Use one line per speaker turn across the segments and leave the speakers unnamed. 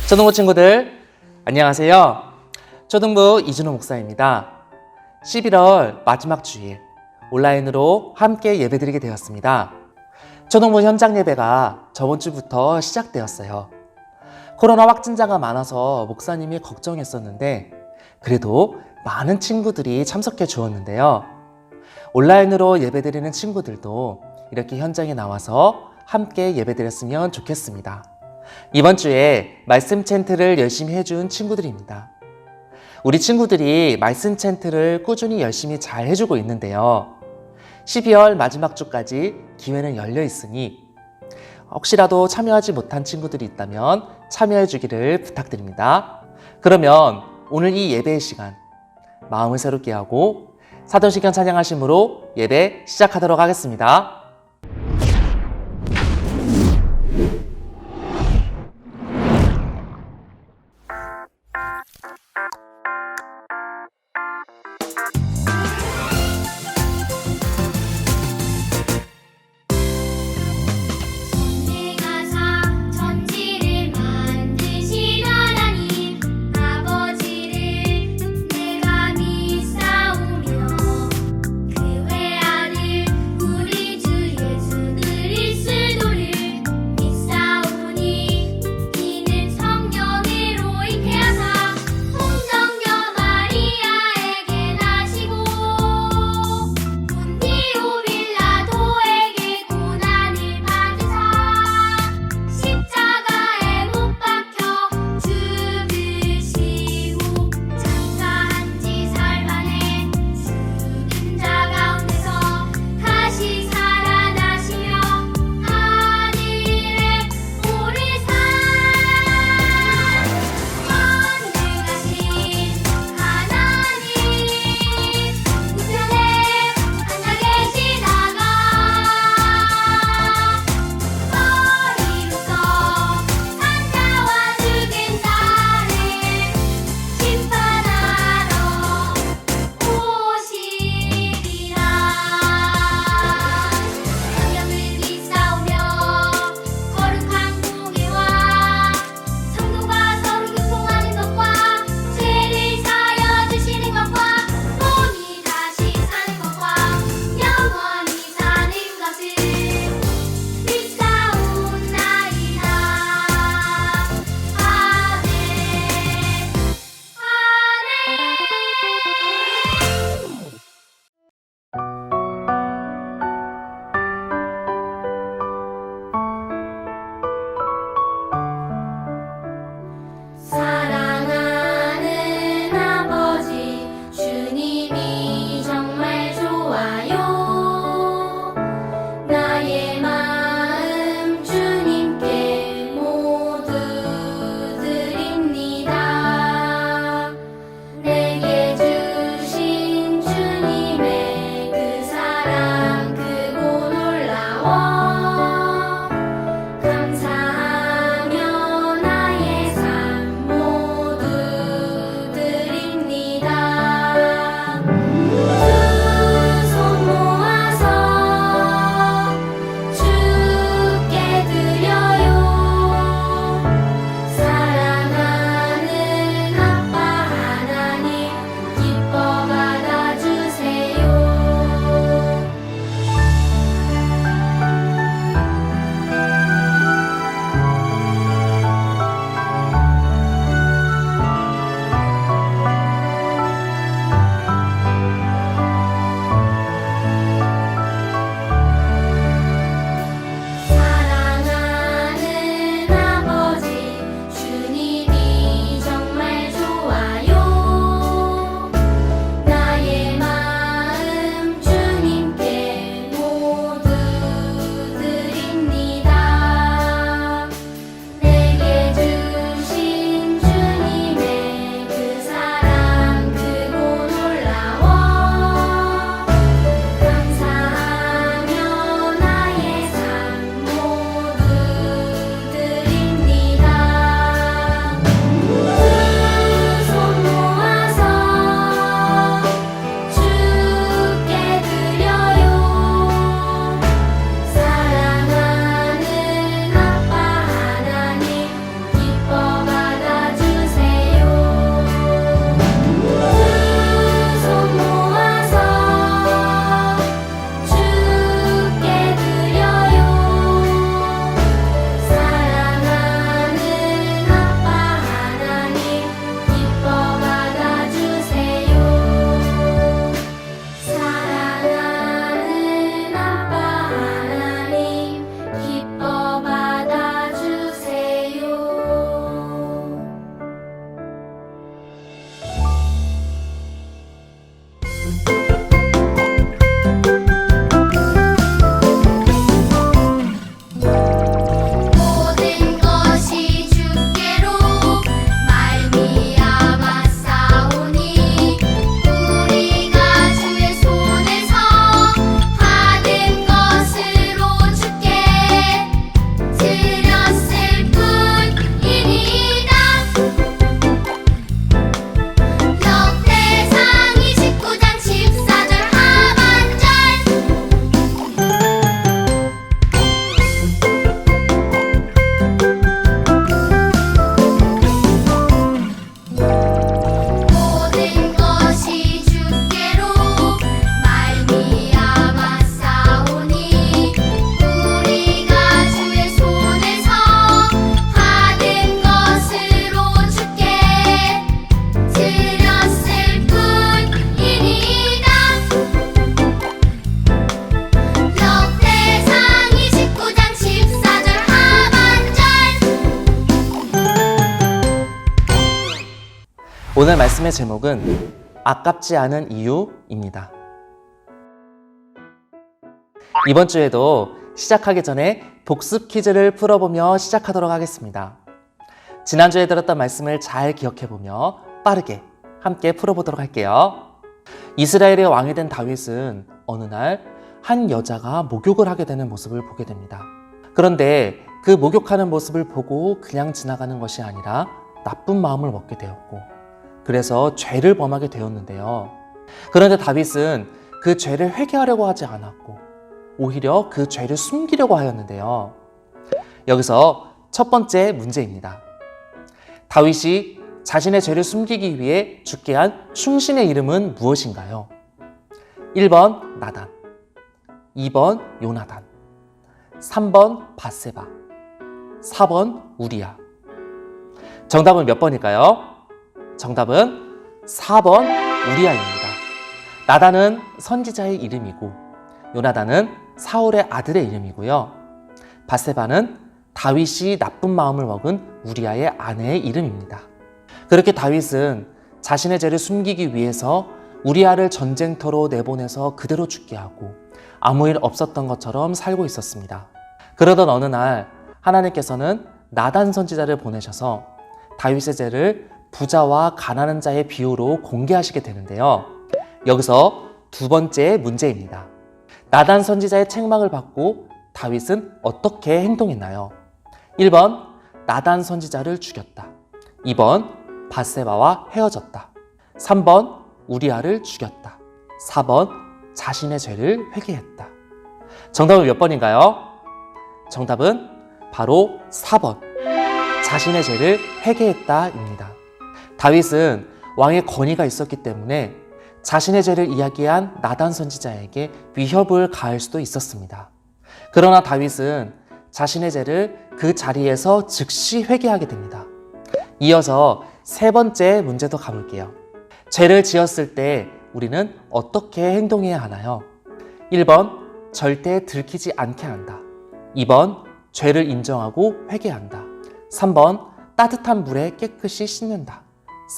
초등부 친구들 안녕하세요. 초등부 이준호 목사입니다. 11월 마지막 주일 온라인으로 함께 예배드리게 되었습니다. 초등부 현장 예배가 저번 주부터 시작되었어요. 코로나 확진자가 많아서 목사님이 걱정했었는데 그래도 많은 친구들이 참석해 주었는데요. 온라인으로 예배드리는 친구들도 이렇게 현장에 나와서 함께 예배드렸으면 좋겠습니다. 이번 주에 말씀 챈트를 열심히 해준 친구들입니다. 우리 친구들이 말씀 챈트를 꾸준히 열심히 잘 해주고 있는데요. 12월 마지막 주까지 기회는 열려 있으니 혹시라도 참여하지 못한 친구들이 있다면 참여해 주기를 부탁드립니다. 그러면 오늘 이 예배의 시간 마음을 새롭게 하고 사도신경 찬양하심으로 예배 시작하도록 하겠습니다.
우리 주
오늘 말씀의 제목은 아깝지 않은 이유입니다. 이번 주에도 시작하기 전에 복습 퀴즈를 풀어보며 시작하도록 하겠습니다. 지난주에 들었던 말씀을 잘 기억해보며 빠르게 함께 풀어보도록 할게요. 이스라엘의 왕이 된 다윗은 어느 날 한 여자가 목욕을 하게 되는 모습을 보게 됩니다. 그런데 그 목욕하는 모습을 보고 그냥 지나가는 것이 아니라 나쁜 마음을 먹게 되었고, 그래서 죄를 범하게 되었는데요. 그런데 다윗은 그 죄를 회개하려고 하지 않았고 오히려 그 죄를 숨기려고 하였는데요. 여기서 첫 번째 문제입니다. 다윗이 자신의 죄를 숨기기 위해 죽게 한 충신의 이름은 무엇인가요? 1번 나단, 2번 요나단, 3번 밧세바, 4번 우리야. 정답은 몇 번일까요? 정답은 4번 우리야입니다. 나단은 선지자의 이름이고 요나단은 사울의 아들의 이름이고요. 밧세바는 다윗이 나쁜 마음을 먹은 우리야의 아내의 이름입니다. 그렇게 다윗은 자신의 죄를 숨기기 위해서 우리야를 전쟁터로 내보내서 그대로 죽게 하고 아무 일 없었던 것처럼 살고 있었습니다. 그러던 어느 날 하나님께서는 나단 선지자를 보내셔서 다윗의 죄를 부자와 가난한 자의 비유로 공개하시게 되는데요. 여기서 두 번째 문제입니다. 나단 선지자의 책망을 받고 다윗은 어떻게 행동했나요? 1번 나단 선지자를 죽였다. 2번 밧세바와 헤어졌다. 3번 우리아를 죽였다. 4번 자신의 죄를 회개했다. 정답은 몇 번인가요? 정답은 바로 4번 자신의 죄를 회개했다입니다. 다윗은 왕의 권위가 있었기 때문에 자신의 죄를 이야기한 나단 선지자에게 위협을 가할 수도 있었습니다. 그러나 다윗은 자신의 죄를 그 자리에서 즉시 회개하게 됩니다. 이어서 세 번째 문제도 가볼게요. 죄를 지었을 때 우리는 어떻게 행동해야 하나요? 1번 절대 들키지 않게 한다. 2번 죄를 인정하고 회개한다. 3번 따뜻한 물에 깨끗이 씻는다.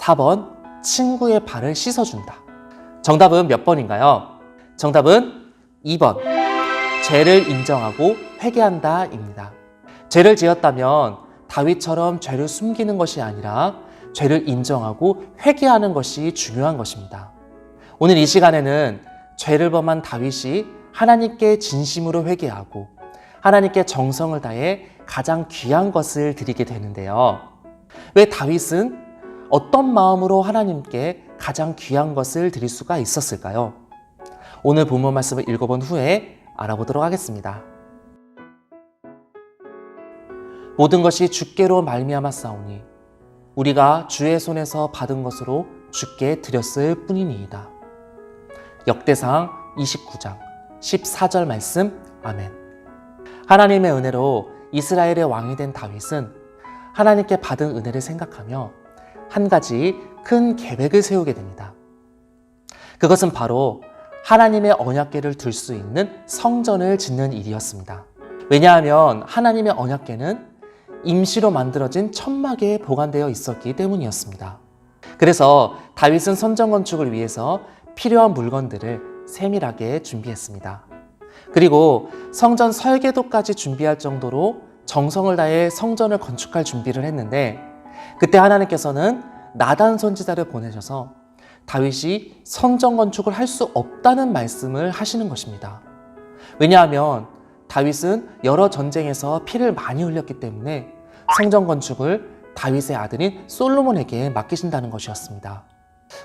4번 친구의 발을 씻어준다. 정답은 몇 번인가요? 정답은 2번 죄를 인정하고 회개한다입니다. 죄를 지었다면 다윗처럼 죄를 숨기는 것이 아니라 죄를 인정하고 회개하는 것이 중요한 것입니다. 오늘 이 시간에는 죄를 범한 다윗이 하나님께 진심으로 회개하고 하나님께 정성을 다해 가장 귀한 것을 드리게 되는데요. 왜 다윗은 어떤 마음으로 하나님께 가장 귀한 것을 드릴 수가 있었을까요? 오늘 본문 말씀을 읽어본 후에 알아보도록 하겠습니다. 모든 것이 주께로 말미암아 싸우니 우리가 주의 손에서 받은 것으로 주께 드렸을 뿐이니이다. 역대상 29장 14절 말씀. 아멘. 하나님의 은혜로 이스라엘의 왕이 된 다윗은 하나님께 받은 은혜를 생각하며 한 가지 큰 계획을 세우게 됩니다. 그것은 바로 하나님의 언약궤를 둘 수 있는 성전을 짓는 일이었습니다. 왜냐하면 하나님의 언약궤는 임시로 만들어진 천막에 보관되어 있었기 때문이었습니다. 그래서 다윗은 성전 건축을 위해서 필요한 물건들을 세밀하게 준비했습니다. 그리고 성전 설계도까지 준비할 정도로 정성을 다해 성전을 건축할 준비를 했는데, 그때 하나님께서는 나단 선지자를 보내셔서 다윗이 성전 건축을 할 수 없다는 말씀을 하시는 것입니다. 왜냐하면 다윗은 여러 전쟁에서 피를 많이 흘렸기 때문에 성전 건축을 다윗의 아들인 솔로몬에게 맡기신다는 것이었습니다.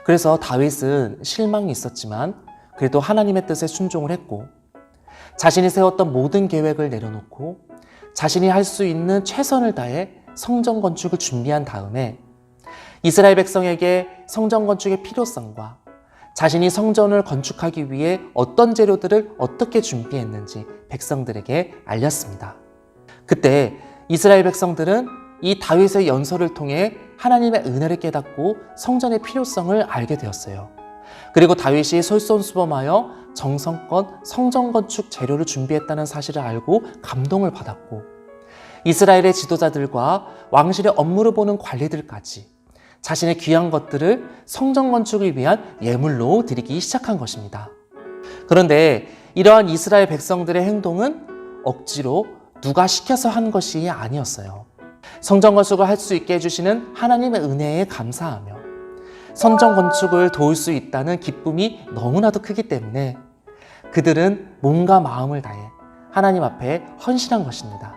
그래서 다윗은 실망이 있었지만 그래도 하나님의 뜻에 순종을 했고, 자신이 세웠던 모든 계획을 내려놓고 자신이 할 수 있는 최선을 다해 성전 건축을 준비한 다음에 이스라엘 백성에게 성전 건축의 필요성과 자신이 성전을 건축하기 위해 어떤 재료들을 어떻게 준비했는지 백성들에게 알렸습니다. 그때 이스라엘 백성들은 이 다윗의 연설을 통해 하나님의 은혜를 깨닫고 성전의 필요성을 알게 되었어요. 그리고 다윗이 솔선수범하여 정성껏 성전 건축 재료를 준비했다는 사실을 알고 감동을 받았고, 이스라엘의 지도자들과 왕실의 업무를 보는 관리들까지 자신의 귀한 것들을 성전 건축을 위한 예물로 드리기 시작한 것입니다. 그런데 이러한 이스라엘 백성들의 행동은 억지로 누가 시켜서 한 것이 아니었어요. 성전 건축을 할 수 있게 해주시는 하나님의 은혜에 감사하며 성전 건축을 도울 수 있다는 기쁨이 너무나도 크기 때문에 그들은 몸과 마음을 다해 하나님 앞에 헌신한 것입니다.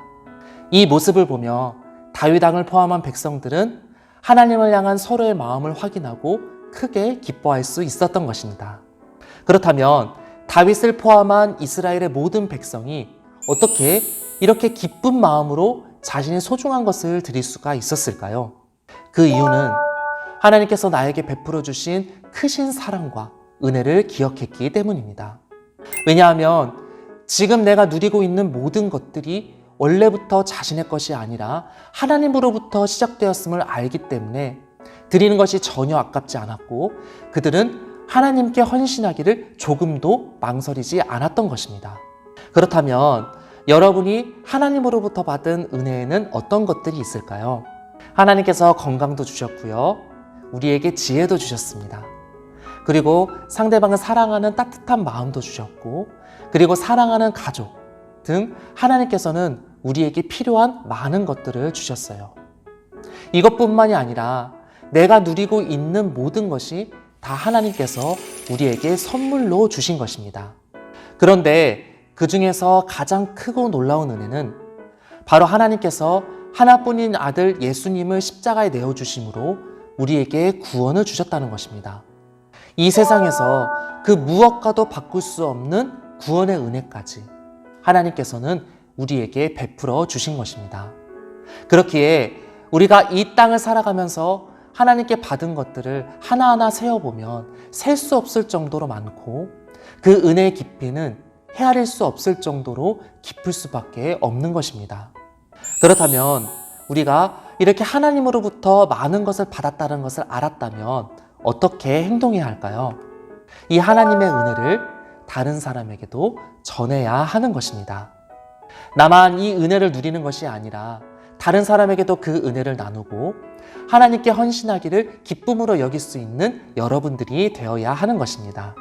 이 모습을 보며 다윗 왕을 포함한 백성들은 하나님을 향한 서로의 마음을 확인하고 크게 기뻐할 수 있었던 것입니다. 그렇다면 다윗을 포함한 이스라엘의 모든 백성이 어떻게 이렇게 기쁜 마음으로 자신의 소중한 것을 드릴 수가 있었을까요? 그 이유는 하나님께서 나에게 베풀어 주신 크신 사랑과 은혜를 기억했기 때문입니다. 왜냐하면 지금 내가 누리고 있는 모든 것들이 원래부터 자신의 것이 아니라 하나님으로부터 시작되었음을 알기 때문에 드리는 것이 전혀 아깝지 않았고 그들은 하나님께 헌신하기를 조금도 망설이지 않았던 것입니다. 그렇다면 여러분이 하나님으로부터 받은 은혜에는 어떤 것들이 있을까요? 하나님께서 건강도 주셨고요. 우리에게 지혜도 주셨습니다. 그리고 상대방을 사랑하는 따뜻한 마음도 주셨고 그리고 사랑하는 가족 등 하나님께서는 우리에게 필요한 많은 것들을 주셨어요. 이것뿐만이 아니라 내가 누리고 있는 모든 것이 다 하나님께서 우리에게 선물로 주신 것입니다. 그런데 그 중에서 가장 크고 놀라운 은혜는 바로 하나님께서 하나뿐인 아들 예수님을 십자가에 내어주심으로 우리에게 구원을 주셨다는 것입니다. 이 세상에서 그 무엇과도 바꿀 수 없는 구원의 은혜까지 하나님께서는 우리에게 베풀어 주신 것입니다. 그렇기에 우리가 이 땅을 살아가면서 하나님께 받은 것들을 하나하나 세어보면 셀 수 없을 정도로 많고 그 은혜의 깊이는 헤아릴 수 없을 정도로 깊을 수밖에 없는 것입니다. 그렇다면 우리가 이렇게 하나님으로부터 많은 것을 받았다는 것을 알았다면 어떻게 행동해야 할까요? 이 하나님의 은혜를 다른 사람에게도 전해야 하는 것입니다. 나만 이 은혜를 누리는 것이 아니라 다른 사람에게도 그 은혜를 나누고 하나님께 헌신하기를 기쁨으로 여길 수 있는 여러분들이 되어야 하는 것입니다.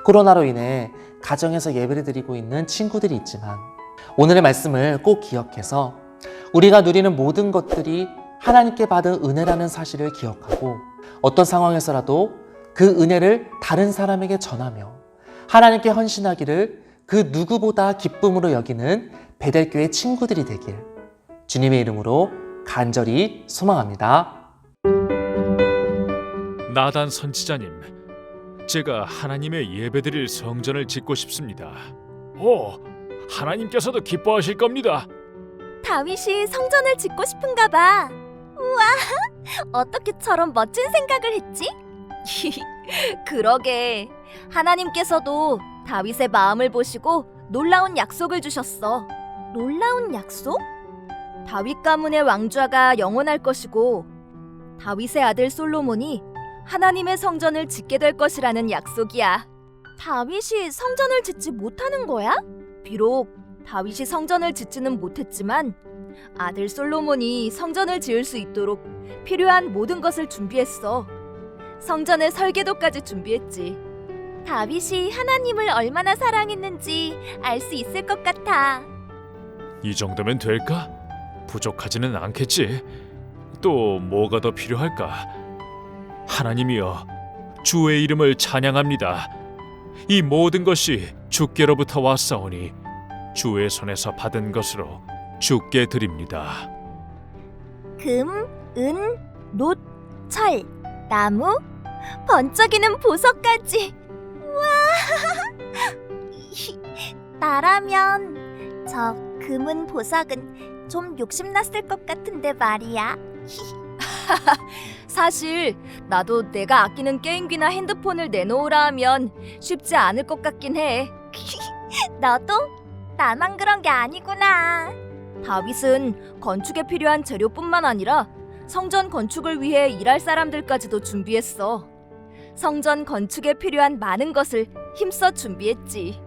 코로나로 인해 가정에서 예배를 드리고 있는 친구들이 있지만 오늘의 말씀을 꼭 기억해서 우리가 누리는 모든 것들이 하나님께 받은 은혜라는 사실을 기억하고 어떤 상황에서라도 그 은혜를 다른 사람에게 전하며 하나님께 헌신하기를 그 누구보다 기쁨으로 여기는 베델교회 친구들이 되길 주님의 이름으로 간절히 소망합니다.
나단 선지자님, 제가 하나님의 예배드릴 성전을 짓고 싶습니다. 하나님께서도 기뻐하실 겁니다.
다윗이 성전을 짓고 싶은가 봐. 우와, 어떻게 저런 멋진 생각을 했지? 그러게, 하나님께서도 다윗의 마음을 보시고 놀라운 약속을 주셨어. 놀라운 약속? 다윗 가문의 왕좌가 영원할 것이고 다윗의 아들 솔로몬이 하나님의 성전을 짓게 될 것이라는 약속이야. 다윗이 성전을 짓지 못하는 거야? 비록 다윗이 성전을 짓지는 못했지만 아들 솔로몬이 성전을 지을 수 있도록 필요한 모든 것을 준비했어. 성전의 설계도까지 준비했지. 다윗이 하나님을 얼마나 사랑했는지 알 수 있을 것 같아.
이 정도면 될까? 부족하지는 않겠지. 또 뭐가 더 필요할까? 하나님이여, 주의 이름을 찬양합니다. 이 모든 것이 주께로부터 왔사오니 주의 손에서 받은 것으로 주께 드립니다.
금, 은, 놋, 철, 나무, 번쩍이는 보석까지. 우와! 나라면 저 금은 보석은 좀 욕심났을 것 같은데 말이야. 사실 나도 내가 아끼는 게임기나 핸드폰을 내놓으라 하면 쉽지 않을 것 같긴 해. 너도? 나만 그런 게 아니구나. 다윗은 건축에 필요한 재료뿐만 아니라 성전 건축을 위해 일할 사람들까지도 준비했어. 성전 건축에 필요한 많은 것을 힘써 준비했지.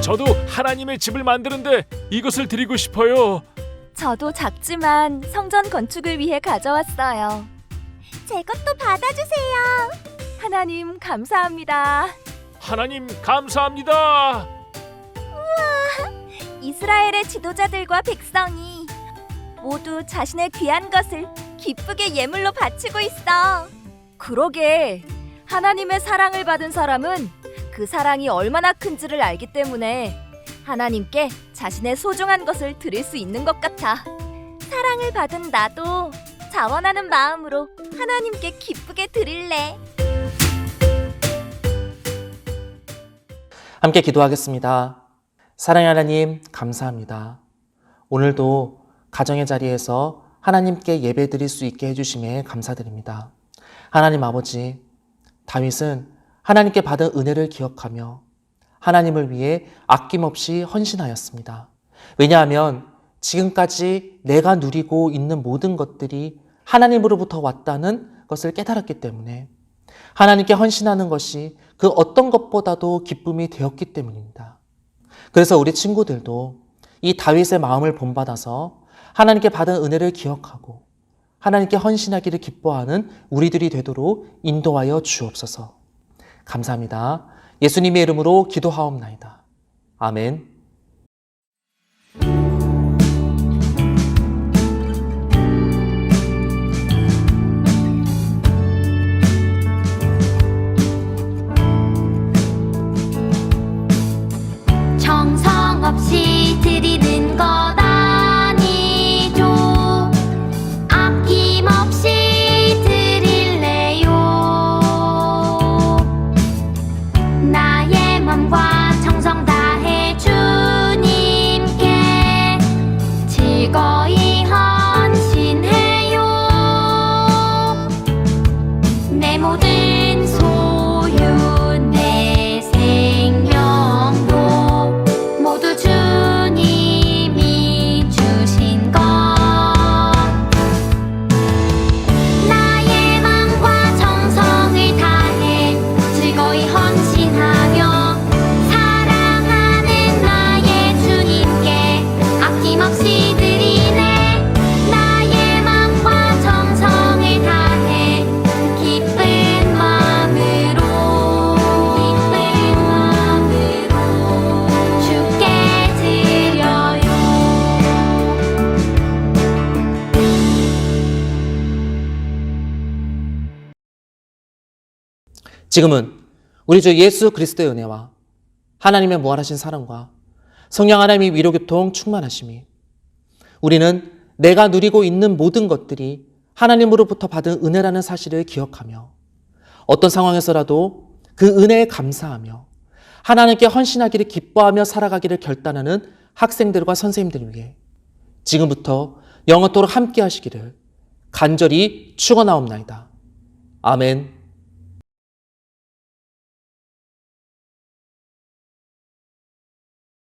저도 하나님의 집을 만드는데 이것을 드리고 싶어요.
저도 작지만 성전 건축을 위해 가져왔어요. 제 것도 받아주세요. 하나님 감사합니다.
하나님 감사합니다.
이스라엘의 지도자들과 백성이 모두 자신의 귀한 것을 기쁘게 예물로 바치고 있어. 그러게, 하나님의 사랑을 받은 사람은 그 사랑이 얼마나 큰지를 알기 때문에 하나님께 자신의 소중한 것을 드릴 수 있는 것 같아. 사랑을 받은 나도 자원하는 마음으로 하나님께 기쁘게 드릴래.
함께 기도하겠습니다. 사랑의 하나님, 감사합니다. 오늘도 가정의 자리에서 하나님께 예배드릴 수 있게 해주심에 감사드립니다. 하나님 아버지, 다윗은 하나님께 받은 은혜를 기억하며 하나님을 위해 아낌없이 헌신하였습니다. 왜냐하면 지금까지 내가 누리고 있는 모든 것들이 하나님으로부터 왔다는 것을 깨달았기 때문에 하나님께 헌신하는 것이 그 어떤 것보다도 기쁨이 되었기 때문입니다. 그래서 우리 친구들도 이 다윗의 마음을 본받아서 하나님께 받은 은혜를 기억하고 하나님께 헌신하기를 기뻐하는 우리들이 되도록 인도하여 주옵소서. 감사합니다. 예수님의 이름으로 기도하옵나이다. 아멘.
정성 없이 드리는 것 아니죠. 아낌없이 드릴래요. 나의 맘과 정성 다해 주님께 즐거이 헌신해요. 내 모든 소유 내 생명도 모두 주님이 주신 것. 나의 맘과 정성을 다해 즐거이 헌신하며 사랑하는 나의 주님께 아낌없이 드리네. 나의 맘과 정성을 다해 기쁜 마음으로 주께 드려요.
지금은 우리 주 예수 그리스도의 은혜와 하나님의 무한하신 사랑과 성령 하나님의 위로교통 충만하심이 우리는 내가 누리고 있는 모든 것들이 하나님으로부터 받은 은혜라는 사실을 기억하며 어떤 상황에서라도 그 은혜에 감사하며 하나님께 헌신하기를 기뻐하며 살아가기를 결단하는 학생들과 선생님들을 위해 지금부터 영원토록 함께 하시기를 간절히 축원하옵나이다. 아멘.